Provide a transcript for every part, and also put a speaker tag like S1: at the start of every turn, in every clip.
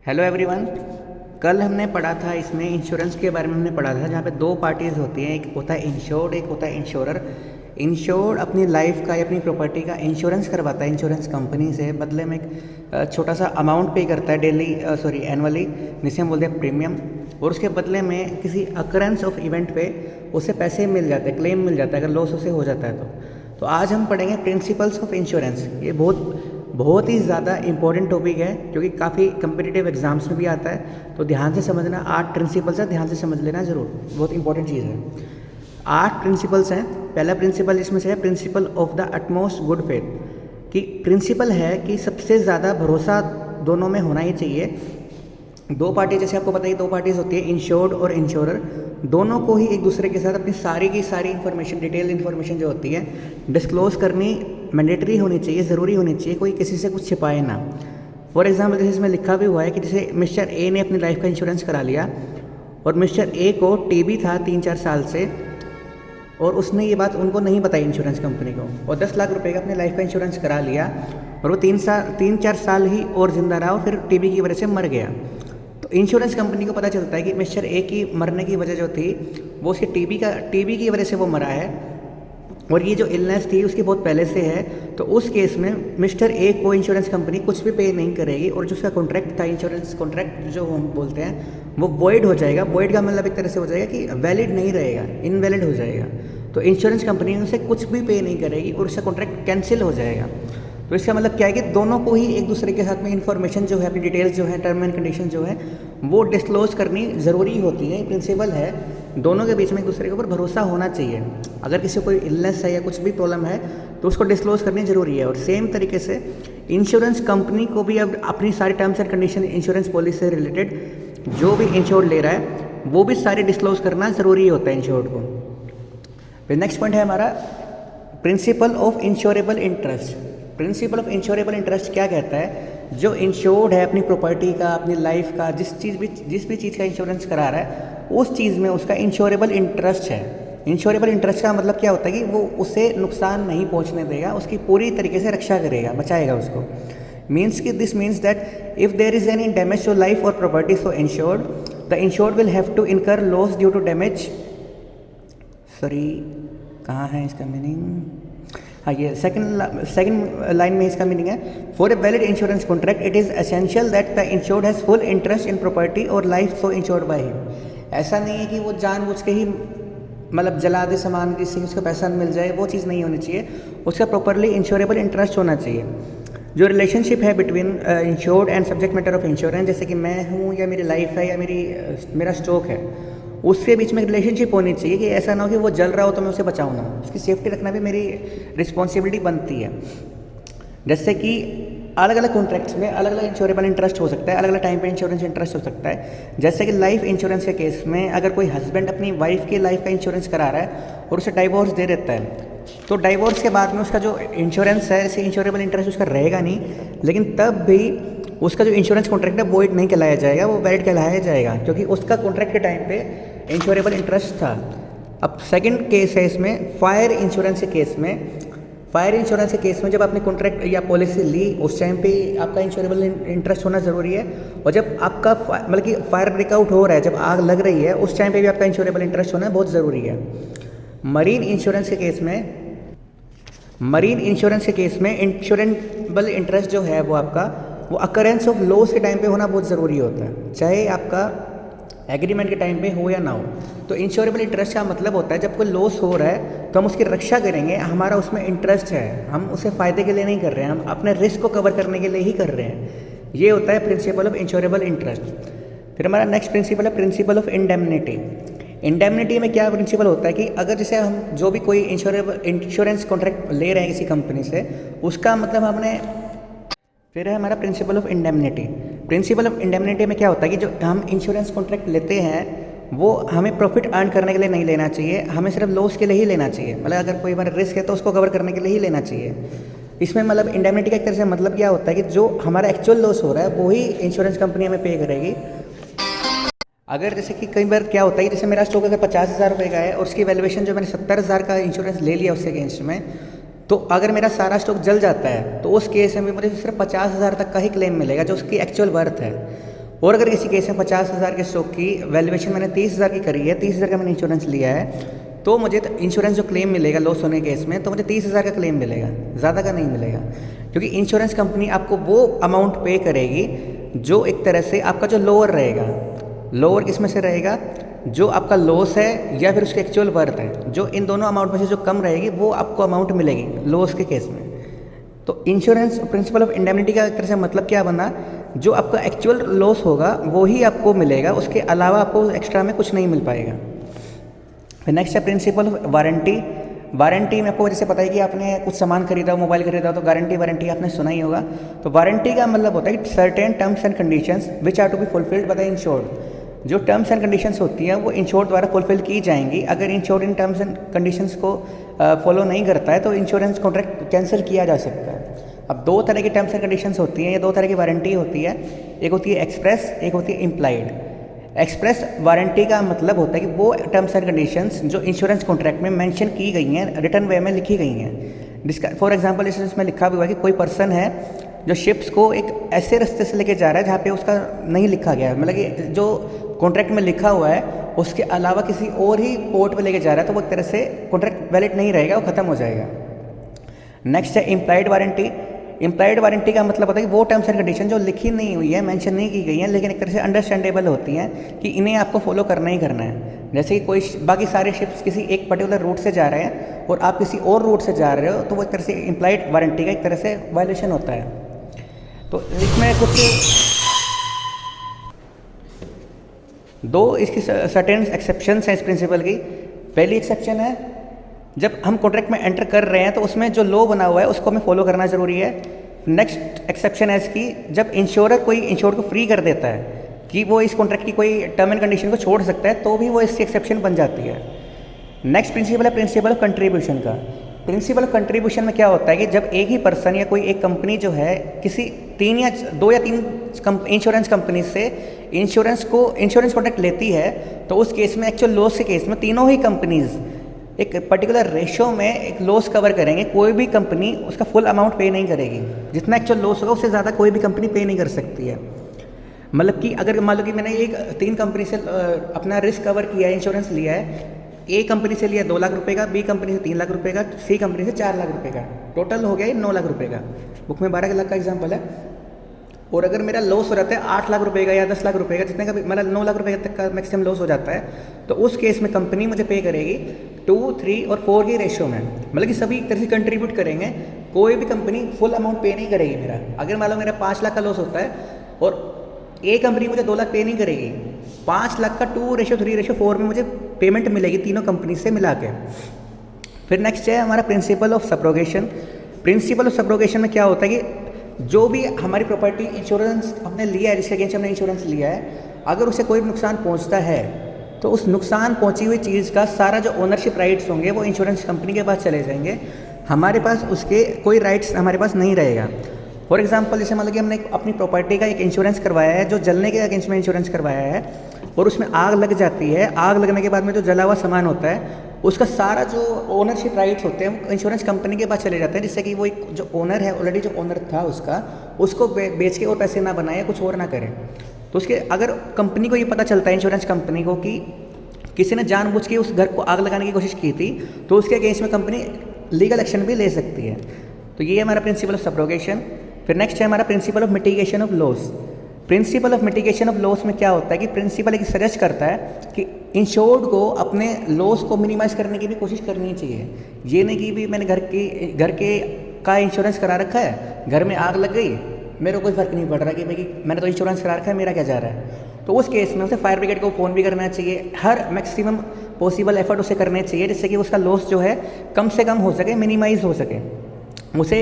S1: Hello everyone. कल हमने पढ़ा था, इसमें इंश्योरेंस के बारे में हमने पढ़ा था, जहाँ पे दो पार्टीज़ होती हैं, एक होता है इंश्योर्ड, एक होता है इंश्योरर। इंश्योर्ड अपनी लाइफ का या अपनी प्रॉपर्टी का इंश्योरेंस करवाता है इंश्योरेंस कंपनी से, बदले में एक छोटा सा अमाउंट पे करता है एनुअली, जिसे हम बोलते हैं प्रीमियम। और उसके बदले में किसी अकरेंस ऑफ इवेंट पे उसे पैसे मिल जाते हैं, क्लेम मिल जाता है अगर लॉस उसे हो जाता है तो आज हम पढ़ेंगे प्रिंसिपल्स ऑफ इंश्योरेंस। ये बहुत ही ज़्यादा इंपॉर्टेंट टॉपिक है, क्योंकि काफ़ी कम्पिटिटिव एग्जाम्स में भी आता है। तो ध्यान से समझना, 8 प्रिंसिपल्स है, ध्यान से समझ लेना ज़रूर, बहुत इंपॉर्टेंट चीज़ है। 8 प्रिंसिपल्स हैं। पहला प्रिंसिपल इसमें से है principle of the utmost good faith, कि प्रिंसिपल है कि सबसे ज़्यादा भरोसा दोनों में होना ही चाहिए। दो पार्टी, जैसे आपको पता है, दो पार्टीज होती है, इंश्योर्ड और इंश्योरर। दोनों को ही एक दूसरे के साथ अपनी सारी की सारी इन्फॉर्मेशन, डिटेल इन्फॉर्मेशन जो होती है, डिस्क्लोज करनी मैंडेटरी होनी चाहिए, ज़रूरी होनी चाहिए, कोई किसी से कुछ छिपाए ना। फॉर एग्जाम्पल, जैसे इसमें लिखा भी हुआ है कि जैसे मिस्टर ए ने अपनी लाइफ का इंश्योरेंस करा लिया और मिस्टर ए को टीबी था 3-4 साल से, और उसने ये बात उनको नहीं बताई इंश्योरेंस कंपनी को, और 10 लाख रुपए का अपने लाइफ का इंश्योरेंस करा लिया, और वो 3-4 साल ही और ज़िंदा रहा और फिर टीबी की वजह से मर गया। तो इंश्योरेंस कंपनी को पता चलता है कि मिस्टर ए की मरने की वजह जो थी वो उसके टीबी की वजह से वो मरा है, और ये जो इलनेस थी उसकी बहुत पहले से है। तो उस केस में मिस्टर ए को इंश्योरेंस कंपनी कुछ भी पे नहीं करेगी, और जो उसका कॉन्ट्रैक्ट था, इंश्योरेंस कॉन्ट्रैक्ट जो हम बोलते हैं, वो वॉइड हो जाएगा। वॉइड का मतलब एक तरह से हो जाएगा कि वैलिड नहीं रहेगा, इनवैलिड हो जाएगा। तो इंश्योरेंस कंपनी उसे कुछ भी पे नहीं करेगी और उसका कॉन्ट्रैक्ट कैंसिल हो जाएगा। तो इसका मतलब क्या है कि दोनों को ही एक दूसरे के साथ में इन्फॉर्मेशन जो है, अपनी डिटेल्स जो है, टर्म एंड कंडीशन जो है, वो डिस्क्लोज करनी ज़रूरी होती है। प्रिंसिपल है, दोनों के बीच में एक दूसरे के ऊपर भरोसा होना चाहिए। अगर किसी को कोई इलनेस है या कुछ भी प्रॉब्लम है तो उसको डिस्क्लोज करनी ज़रूरी है। और सेम तरीके से इंश्योरेंस कंपनी को भी अब अपनी सारी terms and condition, insurance policy से रिलेटेड जो भी इंश्योर्ड ले रहा है वो भी सारे डिस्क्लोज करना ज़रूरी होता है इंश्योर्ड को। फिर नेक्स्ट पॉइंट है हमारा principle of insurable interest. Principle of insurable interest क्या कहता है? जो इंश्योर्ड है अपनी प्रॉपर्टी का, अपनी लाइफ का, जिस भी चीज़ का इंश्योरेंस करा रहा है, उस चीज़ में उसका इंश्योरेबल इंटरेस्ट है। इंश्योरेबल इंटरेस्ट का मतलब क्या होता है कि वो उसे नुकसान नहीं पहुंचने देगा, उसकी पूरी तरीके से रक्षा करेगा, बचाएगा उसको। This means that if there is any damage to life और property so insured, the insured will have to incur loss due to damage. कहाँ है इसका मीनिंग? हाँ, ये सेकंड लाइन में इसका मीनिंग है, for a valid insurance contract it is essential that the insured has full interest in property और life so insured by him. ऐसा नहीं है कि वो जानबूझ के ही मतलब जला दे सामान जिससे उसका पैसा मिल जाए, वो चीज़ नहीं होनी चाहिए। उसका प्रॉपरली इंश्योरेबल इंटरेस्ट होना चाहिए। जो रिलेशनशिप है between insured and subject matter of insurance, जैसे कि मैं हूँ या मेरी लाइफ है या मेरा स्टॉक है, उसके बीच में एक रिलेशनशिप होनी चाहिए कि ऐसा ना हो कि वो जल रहा हो तो मैं उसे बचाऊँ ना। उसकी सेफ्टी रखना भी मेरी रिस्पॉन्सिबिलिटी बनती है। जैसे कि अलग अलग कॉन्ट्रैक्ट्स में अलग अलग इंश्योरेबल इंटरेस्ट हो सकता है, अलग अलग टाइम पे इंश्योरेंस इंटरेस्ट हो सकता है। जैसे कि लाइफ इंश्योरेंस के केस में अगर कोई हस्बैंड अपनी वाइफ की लाइफ का इंश्योरेंस करा रहा है और उसे डाइवोर्स दे देता है, तो डाइवोर्स के बाद में उसका जो इंश्योरेंस है, ऐसे इंश्योरेबल इंटरेस्ट उसका रहेगा नहीं, लेकिन तब भी उसका जो इंश्योरेंस कॉन्ट्रैक्ट है वॉइड नहीं कहलाया जाएगा, वो वैलिड कहलाया जाएगा, क्योंकि उसका कॉन्ट्रैक्ट के टाइम पे इंश्योरेबल इंटरेस्ट था। अब सेकंड केस है इसमें फायर इंश्योरेंस के केस में। फायर इंश्योरेंस के केस में जब आपने कॉन्ट्रैक्ट या पॉलिसी ली, उस टाइम पे आपका इंश्योरेबल इंटरेस्ट होना ज़रूरी है। और जब आपका मतलब कि फायर ब्रेकआउट हो रहा है, जब आग लग रही है, उस टाइम पे भी आपका इंश्योरेबल इंटरेस्ट होना बहुत ज़रूरी है। मरीन इंश्योरेंस के केस में इंश्योरेबल इंटरेस्ट जो है वो आपका वो अकरेंस ऑफ लॉस के टाइम पे होना बहुत ज़रूरी होता है, चाहे आपका एग्रीमेंट के टाइम पे हो या ना हो। तो इंश्योरेबल इंटरेस्ट का मतलब होता है जब कोई लॉस हो रहा है तो हम उसकी रक्षा करेंगे, हमारा उसमें इंटरेस्ट है, हम उसे फ़ायदे के लिए नहीं कर रहे हैं, हम अपने रिस्क को कवर करने के लिए ही कर रहे हैं। ये होता है प्रिंसिपल ऑफ इंश्योरेबल इंटरेस्ट। फिर हमारा नेक्स्ट प्रिंसिपल है प्रिंसिपल ऑफ इंडेमनिटी। इंडेमनिटी में क्या प्रिंसिपल होता है कि अगर जैसे हम जो भी कोई इंश्योरेंस कॉन्ट्रैक्ट ले रहे हैं किसी कंपनी से, उसका मतलब हमने, फिर है हमारा principle of indemnity. Principle of indemnity में क्या होता है कि जो हम इंश्योरेंस कॉन्ट्रैक्ट लेते हैं वो हमें प्रॉफिट अर्न करने के लिए नहीं लेना चाहिए, हमें सिर्फ लॉस के लिए ही लेना चाहिए। मतलब अगर कोई बार रिस्क है तो उसको कवर करने के लिए ही लेना चाहिए। इसमें मतलब इंडेमनिटी का एक तरह से मतलब क्या होता है कि जो हमारा एक्चुअल लॉस हो रहा है वो ही इंश्योरेंस कंपनी हमें पे करेगी। अगर जैसे कि कई बार क्या होता है, जैसे मेरा स्टॉक अगर 50,000 रुपये का है और उसकी वैल्यूएशन जो मैंने 70,000 का इंश्योरेंस ले लिया उसके अगेंस्ट में, तो अगर मेरा सारा स्टॉक जल जाता है तो उस केस में मुझे सिर्फ 50,000 तक का ही क्लेम मिलेगा, जो उसकी एक्चुअल वर्थ है। और अगर किसी केस में 50,000 के स्टॉक की वैल्यूएशन मैंने 30,000 की करी है, 30,000 का मैंने इंश्योरेंस लिया है, तो मुझे इंश्योरेंस जो क्लेम मिलेगा लॉस होने के केस में, तो मुझे 30,000 का क्लेम मिलेगा, ज़्यादा का नहीं मिलेगा। क्योंकि इंश्योरेंस कंपनी आपको वो अमाउंट पे करेगी जो एक तरह से आपका जो लोअर रहेगा। लोअर किस में से रहेगा? जो आपका लॉस है या फिर उसके एक्चुअल वर्थ है, जो इन दोनों अमाउंट में से जो कम रहेगी वो आपको अमाउंट मिलेगी लॉस के केस में। तो इंश्योरेंस प्रिंसिपल ऑफ इंडेमनिटी का एक तरह से मतलब क्या बना? जो आपका एक्चुअल लॉस होगा वो ही आपको मिलेगा, उसके अलावा आपको एक्स्ट्रा में कुछ नहीं मिल पाएगा। फिर नेक्स्ट है प्रिंसिपल ऑफ वारंटी। वारंटी में आपको जैसे पता है कि आपने कुछ सामान खरीदा, मोबाइल खरीदा, तो गारंटी वारंटी आपने सुना ही होगा। तो वारंटी का मतलब होता है कि certain terms and conditions which are to be fulfilled by the insured. जो टर्म्स एंड कंडीशंस होती हैं वो इंश्योर्ड द्वारा फुलफिल की जाएंगी। अगर इंश्योर्ड इन टर्म्स एंड कंडीशंस को फॉलो नहीं करता है तो इंश्योरेंस कॉन्ट्रैक्ट कैंसिल किया जा सकता है। अब दो तरह की टर्म्स एंड कंडीशंस होती हैं, या दो तरह की वारंटी होती है। एक होती है एक्सप्रेस, एक होती है इम्प्लाइड। एक्सप्रेस वारंटी का मतलब होता है कि वो टर्म्स एंड कंडीशंस जो इंश्योरेंस कॉन्ट्रैक्ट में मेंशन की गई हैं, रिटर्न वे में लिखी गई हैं, जिसका फॉर एग्जांपल इसमें लिखा हुआ है कि कोई पर्सन है जो शिप्स को एक ऐसे रास्ते से लेके जा रहा है जहाँ पे उसका नहीं लिखा गया है, मतलब कि जो कॉन्ट्रैक्ट में लिखा हुआ है उसके अलावा किसी और ही पोर्ट पे लेके जा रहा है, तो वो एक तरह से कॉन्ट्रैक्ट वैलिड नहीं रहेगा, वो खत्म हो जाएगा। नेक्स्ट है इम्प्लाइड वारंटी। इम्प्लाइड वारंटी का मतलब होता है कि वो टर्म्स एंड कंडीशन जो लिखी नहीं हुई है, मेंशन नहीं की गई है, लेकिन एक तरह से अंडरस्टैंडेबल होती हैं कि इन्हें आपको फॉलो करना ही करना है। जैसे कि कोई बाकी सारे शिप्स किसी एक पर्टिकुलर रूट से जा रहे हैं और आप किसी और रूट से जा रहे हो, तो वो एक तरह से इम्प्लाइड वारंटी का एक तरह से वायलेशन होता है। तो इसमें कुछ दो इसकी सर्टेन एक्सेप्शंस हैं इस प्रिंसिपल की। पहली एक्सेप्शन है जब हम कॉन्ट्रैक्ट में एंटर कर रहे हैं तो उसमें जो लॉ बना हुआ है उसको हमें फॉलो करना ज़रूरी है। नेक्स्ट एक्सेप्शन है इसकी जब इंश्योरर कोई इंश्योर्ड को फ्री कर देता है कि वो इस कॉन्ट्रैक्ट की कोई टर्म एंड कंडीशन को छोड़ सकता है, तो भी वो इसकी एक्सेप्शन बन जाती है। नेक्स्ट प्रिंसिपल है प्रिंसिपल ऑफ कंट्रीब्यूशन का। प्रिंसिपल ऑफ कंट्रीब्यूशन में क्या होता है कि जब एक ही पर्सन या कोई एक कंपनी जो है किसी दो या तीन इंश्योरेंस कंपनी से इंश्योरेंस कॉन्ट्रैक्ट लेती है, तो उस केस में एक्चुअल लॉस के केस में तीनों ही कंपनीज एक पर्टिकुलर रेशो में एक लॉस कवर करेंगे। कोई भी कंपनी उसका फुल अमाउंट पे नहीं करेगी, जितना एक्चुअल लॉस होगा उससे ज़्यादा कोई भी कंपनी पे नहीं कर सकती है। मतलब कि अगर मान लो कि मैंने एक 3 कंपनी से अपना रिस्क कवर किया है, इंश्योरेंस लिया है, ए कंपनी से लिया 2 लाख रुपए का, बी कंपनी से 3 लाख रुपए का, सी कंपनी से 4 लाख रुपए का, टोटल हो गया 9 लाख रुपए का। बुक में 12 लाख का एग्जाम्पल है। और अगर मेरा लॉस हो जाता है 8 लाख रुपए का या 10 लाख रुपए का, जितने का भी मतलब 9 लाख रुपए तक का मैक्सिमम लॉस हो जाता है, तो उस केस में कंपनी मुझे पे करेगी 2, 3 और 4 की रेशियो में। मतलब कि सभी एक तरह से कंट्रीब्यूट करेंगे, कोई भी कंपनी फुल अमाउंट पे नहीं करेगी मेरा। अगर मान लो मेरा 5 लाख का लॉस होता है और ए कंपनी मुझे 2 लाख पे नहीं करेगी, 5 लाख का 2:3:4 में मुझे पेमेंट मिलेगी तीनों कंपनी से मिला के। फिर नेक्स्ट है हमारा principle of subrogation. Principle of subrogation में क्या होता है कि जो भी हमारी प्रॉपर्टी इंश्योरेंस हमने लिया है, जिसके अगेंस्ट हमने इंश्योरेंस लिया है, अगर उसे कोई नुकसान पहुंचता है तो उस नुकसान पहुंची हुई चीज़ का सारा जो ओनरशिप राइट्स होंगे वो इंश्योरेंस कंपनी के पास चले जाएंगे। हमारे पास उसके कोई राइट्स हमारे पास नहीं रहेगा। फॉर एग्जांपल जैसे मान लो कि हमने अपनी प्रॉपर्टी का एक इंश्योरेंस करवाया है, जो जलने के अगेंस्ट में इंश्योरेंस करवाया है, और उसमें आग लग जाती है। आग लगने के बाद में जो जला हुआ सामान होता है उसका सारा जो ओनरशिप राइट्स होते हैं इंश्योरेंस कंपनी के पास चले जाते हैं, जिससे कि वो एक जो ओनर है, ऑलरेडी जो ओनर था उसको बेच के और पैसे ना बनाए, कुछ और ना करे। तो उसके अगर कंपनी को ये पता चलता है, इंश्योरेंस कंपनी को, कि किसी ने जानबूझ के उस घर को आग लगाने की कोशिश की थी, तो उसके अगेंस्ट में कंपनी लीगल एक्शन भी ले सकती है। तो ये हमारा प्रिंसिपल ऑफ सब्रोगेशन। फिर नेक्स्ट है हमारा principle of mitigation of loss. Principle of mitigation of loss में क्या होता है कि प्रिंसिपल एक सजेस्ट करता है कि इंश्योर्ड को अपने लॉस को मिनिमाइज करने की भी कोशिश करनी चाहिए। ये नहीं कि भी मैंने घर के का इंश्योरेंस करा रखा है, घर में आग लग गई, मेरे को कोई फर्क नहीं पड़ रहा कि भाई मैंने तो इंश्योरेंस करा रखा है, मेरा क्या जा रहा है। तो उस केस में उसे फायर ब्रिगेड को फ़ोन भी करना चाहिए, हर मैक्सिमम पॉसिबल एफर्ट उसे करने चाहिए, जिससे कि उसका लॉस जो है कम से कम हो सके, मिनिमाइज हो सके। उसे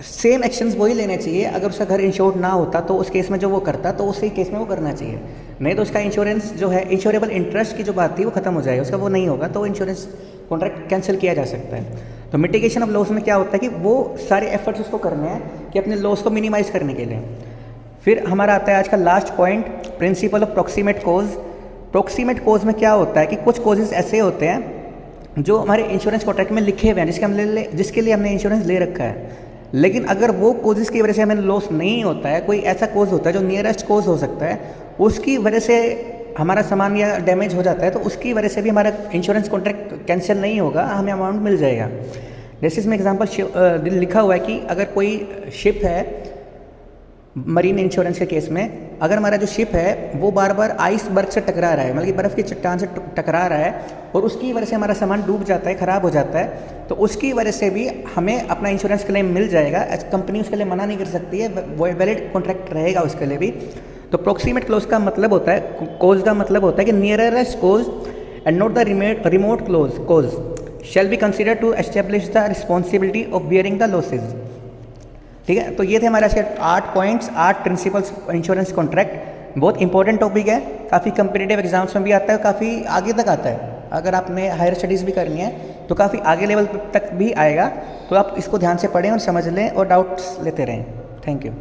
S1: सेम एक्शंस वही लेने चाहिए। अगर उसका घर इंश्योर्ड ना होता तो उस केस में जो वो करता तो उसी केस में वो करना चाहिए, नहीं तो उसका इंश्योरेंस जो है, इंश्योरेबल इंटरेस्ट की जो बात थी वो खत्म हो जाएगी, उसका वो नहीं होगा, तो इंश्योरेंस कॉन्ट्रैक्ट कैंसिल किया जा सकता है। तो मिटिगेशन ऑफ लॉस में क्या होता है कि वो सारे एफर्ट्स उसको करने हैं कि अपने लॉस को मिनिमाइज करने के लिए। फिर हमारा आता है आज का last point, principle of proximate cause. Proximate cause में क्या होता है कि कुछ कॉजेज ऐसे होते हैं जो हमारे इंश्योरेंस कॉन्ट्रैक्ट में लिखे हुए हैं, जिसके लिए हमने इंश्योरेंस ले रखा है, लेकिन अगर वो कोजेस की वजह से हमें लॉस नहीं होता है, कोई ऐसा कोज होता है जो नियरेस्ट कोज हो सकता है, उसकी वजह से हमारा सामान या डैमेज हो जाता है, तो उसकी वजह से भी हमारा इंश्योरेंस कॉन्ट्रैक्ट कैंसिल नहीं होगा, हमें अमाउंट मिल जाएगा। जैसे इसमें एग्जांपल लिखा हुआ है कि अगर कोई शिप है, मरीन इंश्योरेंस के केस में, अगर हमारा जो शिप है वो बार बार आइसबर्ग से टकरा रहा है, मतलब कि बर्फ़ की चट्टान से टकरा रहा है, और उसकी वजह से हमारा सामान डूब जाता है, ख़राब हो जाता है, तो उसकी वजह से भी हमें अपना इंश्योरेंस क्लेम मिल जाएगा। एज कंपनी उसके लिए मना नहीं कर सकती है, वैलिड कॉन्ट्रैक्ट रहेगा उसके लिए भी। तो प्रोक्सीमेट क्लोज का मतलब होता है, कोज का मतलब होता है कि nearest cause and not the remote cause shall be consider to establish the responsibility of bearing the losses. ठीक है, तो ये थे हमारे आज के 8 पॉइंट्स, 8 प्रिंसिपल्स इंश्योरेंस कॉन्ट्रैक्ट। बहुत इंपॉर्टेंट टॉपिक है, काफ़ी कंपिटिटिव एग्जाम्स में भी आता है, काफ़ी आगे तक आता है। अगर आपने हायर स्टडीज़ भी करनी है तो काफ़ी आगे लेवल तक भी आएगा, तो आप इसको ध्यान से पढ़ें और समझ लें और डाउट्स लेते रहें। Thank you.